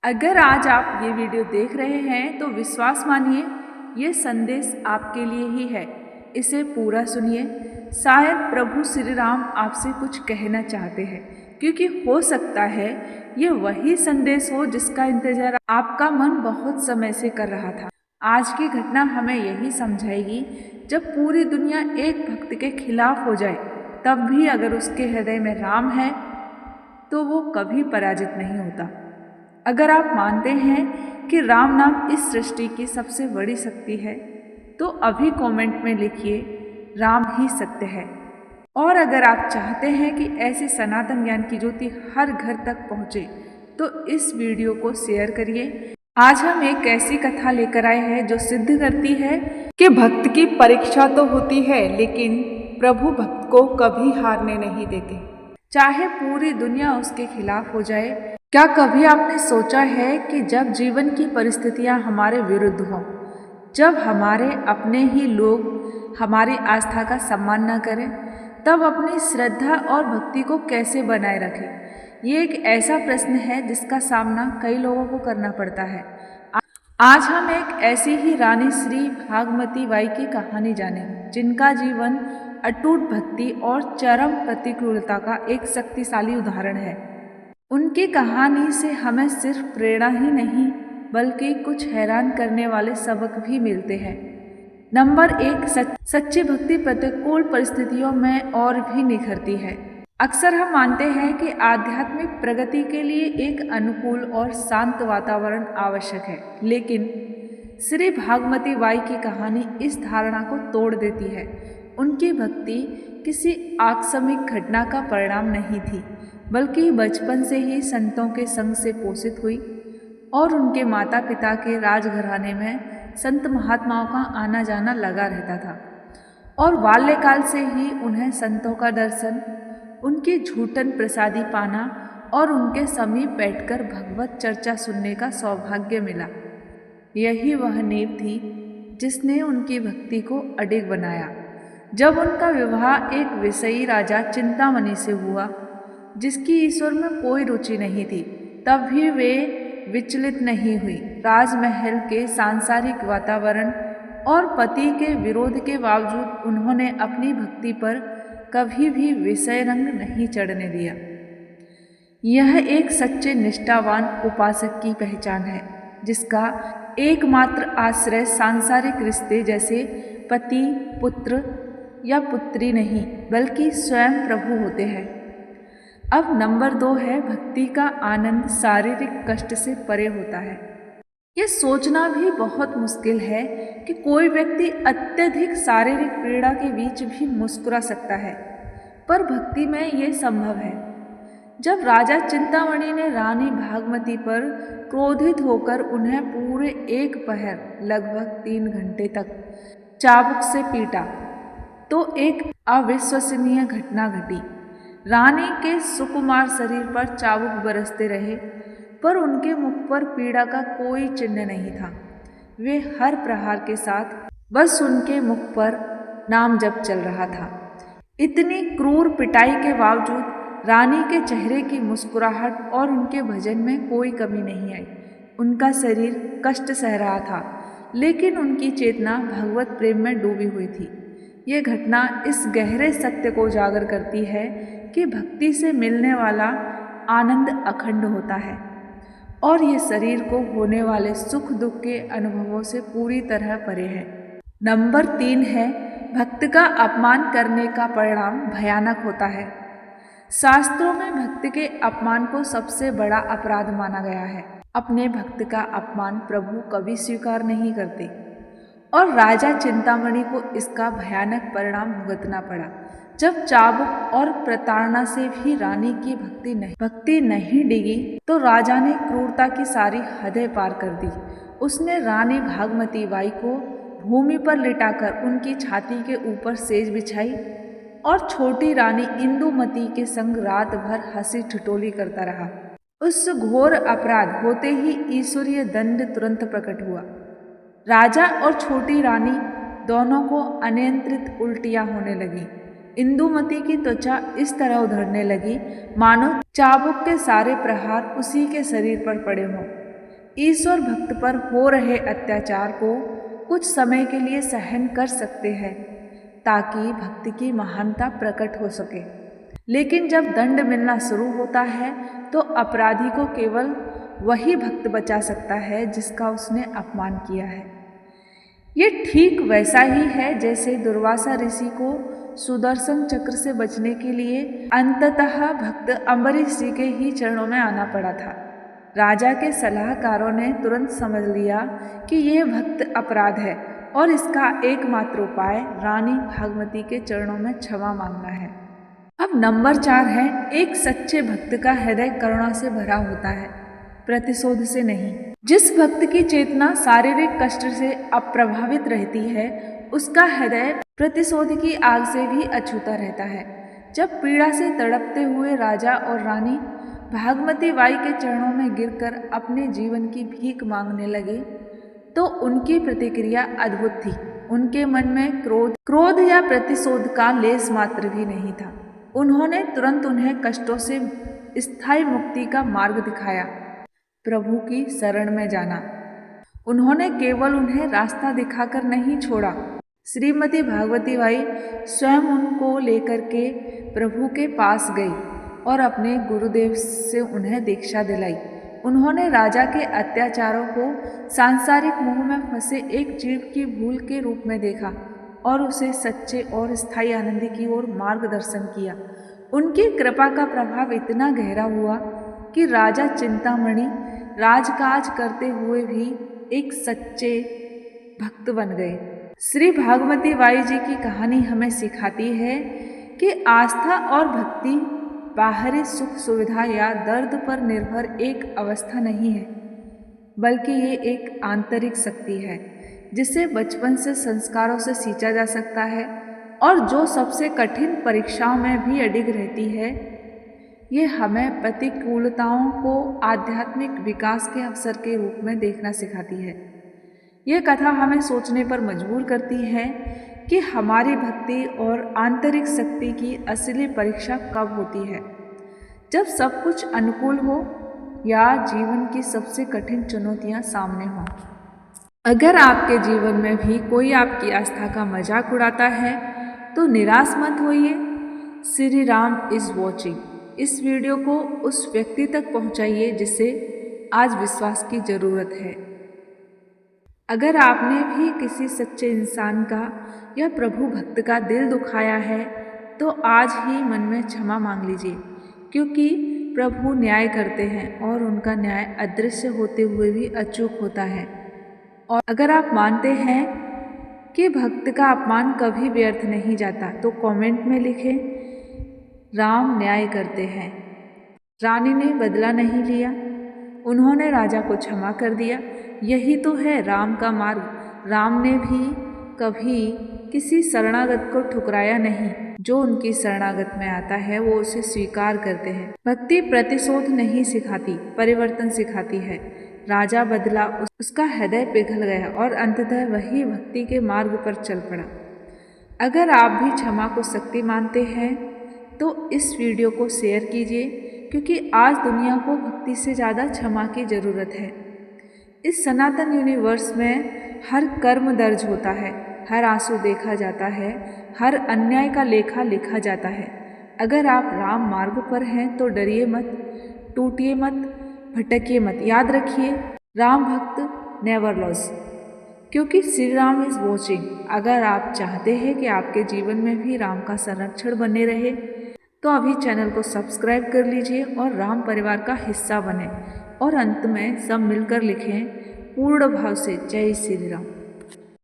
अगर आज आप ये वीडियो देख रहे हैं तो विश्वास मानिए ये संदेश आपके लिए ही है। इसे पूरा सुनिए। शायद प्रभु श्री राम आपसे कुछ कहना चाहते हैं, क्योंकि हो सकता है ये वही संदेश हो जिसका इंतजार आपका मन बहुत समय से कर रहा था। आज की घटना हमें यही समझाएगी, जब पूरी दुनिया एक भक्त के खिलाफ हो जाए तब भी अगर उसके हृदय में राम है तो वो कभी पराजित नहीं होता। अगर आप मानते हैं कि राम नाम इस सृष्टि की सबसे बड़ी शक्ति है तो अभी कमेंट में लिखिए, राम ही सत्य है। और अगर आप चाहते हैं कि ऐसे सनातन ज्ञान की ज्योति हर घर तक पहुंचे तो इस वीडियो को शेयर करिए। आज हम एक ऐसी कथा लेकर आए हैं जो सिद्ध करती है कि भक्त की परीक्षा तो होती है, लेकिन प्रभु भक्त को कभी हारने नहीं देते, चाहे पूरी दुनिया उसके खिलाफ हो जाए। क्या कभी आपने सोचा है कि जब जीवन की परिस्थितियां हमारे विरुद्ध हों, जब हमारे अपने ही लोग हमारी आस्था का सम्मान न करें, तब अपनी श्रद्धा और भक्ति को कैसे बनाए रखें? ये एक ऐसा प्रश्न है जिसका सामना कई लोगों को करना पड़ता है। आज हम एक ऐसी ही रानी श्री भागमती बाई की कहानी जानेंगे, जिनका जीवन अटूट भक्ति और चरम प्रतिकूलता का एक शक्तिशाली उदाहरण है। उनकी कहानी से हमें सिर्फ प्रेरणा ही नहीं बल्कि कुछ हैरान करने वाले सबक भी मिलते हैं। नंबर 1, सच्ची भक्ति प्रतिकूल परिस्थितियों में और भी निखरती है। अक्सर हम मानते हैं कि आध्यात्मिक प्रगति के लिए एक अनुकूल और शांत वातावरण आवश्यक है, लेकिन श्री भागमती बाई की कहानी इस धारणा को तोड़ देती है। उनकी भक्ति किसी आकस्मिक घटना का परिणाम नहीं थी, बल्कि बचपन से ही संतों के संग से पोषित हुई और उनके माता पिता के राजघराने में संत महात्माओं का आना जाना लगा रहता था। और बाल्यकाल से ही उन्हें संतों का दर्शन, उनकी झूठन प्रसादी पाना और उनके समीप बैठकर भगवत चर्चा सुनने का सौभाग्य मिला। यही वह नींव थी जिसने उनकी भक्ति को अडिग बनाया। जब उनका विवाह एक विषयी राजा चिंतामणि से हुआ, जिसकी ईश्वर में कोई रुचि नहीं थी, तब भी वे विचलित नहीं हुई। राजमहल के सांसारिक वातावरण और पति के विरोध के बावजूद उन्होंने अपनी भक्ति पर कभी भी विषय रंग नहीं चढ़ने दिया। यह एक सच्चे निष्ठावान उपासक की पहचान है, जिसका एकमात्र आश्रय सांसारिक रिश्ते जैसे पति, पुत्र या पुत्री नहीं बल्कि स्वयं प्रभु होते हैं। अब नंबर 2 है, भक्ति का आनंद शारीरिक कष्ट से परे होता है। ये सोचना भी बहुत मुश्किल है कि कोई व्यक्ति अत्यधिक शारीरिक पीड़ा के बीच भी मुस्कुरा सकता है, पर भक्ति में ये संभव है। जब राजा चिंतामणि ने रानी भागमती पर क्रोधित होकर उन्हें पूरे एक पहर लगभग 3 घंटे तक चाबुक से पीटा, तो एक अविश्वसनीय घटना घटी। रानी के सुकुमार शरीर पर चाबुक बरसते रहे, पर उनके मुख पर पीड़ा का कोई चिन्ह नहीं था। वे हर प्रहार के साथ बस उनके मुख पर नाम जप चल रहा था। इतनी क्रूर पिटाई के बावजूद रानी के चेहरे की मुस्कुराहट और उनके भजन में कोई कमी नहीं आई। उनका शरीर कष्ट सह रहा था, लेकिन उनकी चेतना भगवत प्रेम में डूबी हुई थी। ये घटना इस गहरे सत्य को उजागर करती है कि भक्ति से मिलने वाला आनंद अखंड होता है और ये शरीर को होने वाले सुख दुख के अनुभवों से पूरी तरह परे है। नंबर 3 है, भक्त का अपमान करने का परिणाम भयानक होता है। शास्त्रों में भक्त के अपमान को सबसे बड़ा अपराध माना गया है। अपने भक्त का अपमान प्रभु कभी स्वीकार नहीं करते और राजा चिंतामणि को इसका भयानक परिणाम भुगतना पड़ा। जब चाबुक और प्रताड़ना से भी रानी की भक्ति नहीं डिगी तो राजा ने क्रूरता की सारी हदें पार कर दी। उसने रानी भागमती बाई को भूमि पर लिटाकर उनकी छाती के ऊपर सेज बिछाई और छोटी रानी इंदुमती के संग रात भर हंसी ठिठोली करता रहा। उस घोर अपराध होते ही ईश्वरीय दंड तुरंत प्रकट हुआ। राजा और छोटी रानी दोनों को अनियंत्रित उल्टियां होने लगी। इंदुमती की त्वचा इस तरह उधड़ने लगी मानो चाबुक के सारे प्रहार उसी के शरीर पर पड़े हों। ईश्वर भक्त पर हो रहे अत्याचार को कुछ समय के लिए सहन कर सकते हैं ताकि भक्ति की महानता प्रकट हो सके, लेकिन जब दंड मिलना शुरू होता है तो अपराधी को केवल वही भक्त बचा सकता है जिसका उसने अपमान किया है। ये ठीक वैसा ही है जैसे दुर्वासा ऋषि को सुदर्शन चक्र से बचने के लिए अंततः भक्त अम्बरीश जी के ही चरणों में आना पड़ा था। राजा के सलाहकारों ने तुरंत समझ लिया कि यह भक्त अपराध है और इसका एकमात्र उपाय रानी भागमती के चरणों में क्षमा मांगना है। अब नंबर 4 है, एक सच्चे भक्त का हृदय करुणा से भरा होता है, प्रतिशोध से नहीं। जिस भक्त की चेतना शारीरिक कष्ट से अप्रभावित रहती है उसका हृदय प्रतिशोध की आग से भी अछूता रहता है। जब पीड़ा से तड़पते हुए राजा और रानी भागमती बाई के चरणों में गिरकर अपने जीवन की भीख मांगने लगे तो उनकी प्रतिक्रिया अद्भुत थी। उनके मन में क्रोध या प्रतिशोध का लेस मात्र भी नहीं था। उन्होंने तुरंत उन्हें कष्टों से स्थायी मुक्ति का मार्ग दिखाया, प्रभु की शरण में जाना। उन्होंने केवल उन्हें रास्ता दिखाकर नहीं छोड़ा। श्रीमती भागवती बाई स्वयं उनको लेकर के प्रभु के पास गई और अपने गुरुदेव से उन्हें दीक्षा दिलाई। उन्होंने राजा के अत्याचारों को सांसारिक मोह में फंसे एक जीव की भूल के रूप में देखा और उसे सच्चे और स्थायी आनंद की ओर मार्गदर्शन किया। उनकी कृपा का प्रभाव इतना गहरा हुआ कि राजा चिंतामणि राजकाज करते हुए भी एक सच्चे भक्त बन गए। श्री भागवती बाई जी की कहानी हमें सिखाती है कि आस्था और भक्ति बाहरी सुख सुविधा या दर्द पर निर्भर एक अवस्था नहीं है, बल्कि ये एक आंतरिक शक्ति है जिसे बचपन से संस्कारों से सींचा जा सकता है और जो सबसे कठिन परीक्षाओं में भी अडिग रहती है। ये हमें प्रतिकूलताओं को आध्यात्मिक विकास के अवसर के रूप में देखना सिखाती है। ये कथा हमें सोचने पर मजबूर करती है कि हमारी भक्ति और आंतरिक शक्ति की असली परीक्षा कब होती है, जब सब कुछ अनुकूल हो या जीवन की सबसे कठिन चुनौतियां सामने हों। अगर आपके जीवन में भी कोई आपकी आस्था का मजाक उड़ाता है तो निराश मत होइए। Shri Ram is watching. इस वीडियो को उस व्यक्ति तक पहुंचाइए जिसे आज विश्वास की ज़रूरत है। अगर आपने भी किसी सच्चे इंसान का या प्रभु भक्त का दिल दुखाया है तो आज ही मन में क्षमा मांग लीजिए, क्योंकि प्रभु न्याय करते हैं और उनका न्याय अदृश्य होते हुए भी अचूक होता है। और अगर आप मानते हैं कि भक्त का अपमान कभी व्यर्थ नहीं जाता तो कमेंट में लिखें, राम न्याय करते हैं। रानी ने बदला नहीं लिया, उन्होंने राजा को क्षमा कर दिया। यही तो है राम का मार्ग। राम ने भी कभी किसी शरणागत को ठुकराया नहीं। जो उनकी शरणागत में आता है वो उसे स्वीकार करते हैं। भक्ति प्रतिशोध नहीं सिखाती, परिवर्तन सिखाती है। राजा बदला, उसका हृदय पिघल गया और अंततः वही भक्ति के मार्ग पर चल पड़ा। अगर आप भी क्षमा को शक्ति मानते हैं तो इस वीडियो को शेयर कीजिए, क्योंकि आज दुनिया को भक्ति से ज़्यादा क्षमा की ज़रूरत है। इस सनातन यूनिवर्स में हर कर्म दर्ज होता है, हर आंसू देखा जाता है, हर अन्याय का लेखा लिखा जाता है। अगर आप राम मार्ग पर हैं तो डरिए मत, टूटिए मत, भटकिए मत। याद रखिए, राम भक्त नेवर लॉस, क्योंकि श्री राम इज़ वॉचिंग। अगर आप चाहते हैं कि आपके जीवन में भी राम का संरक्षण बने रहे तो अभी चैनल को सब्सक्राइब कर लीजिए और राम परिवार का हिस्सा बने। और अंत में सब मिलकर लिखें पूर्ण भाव से, जय श्री राम।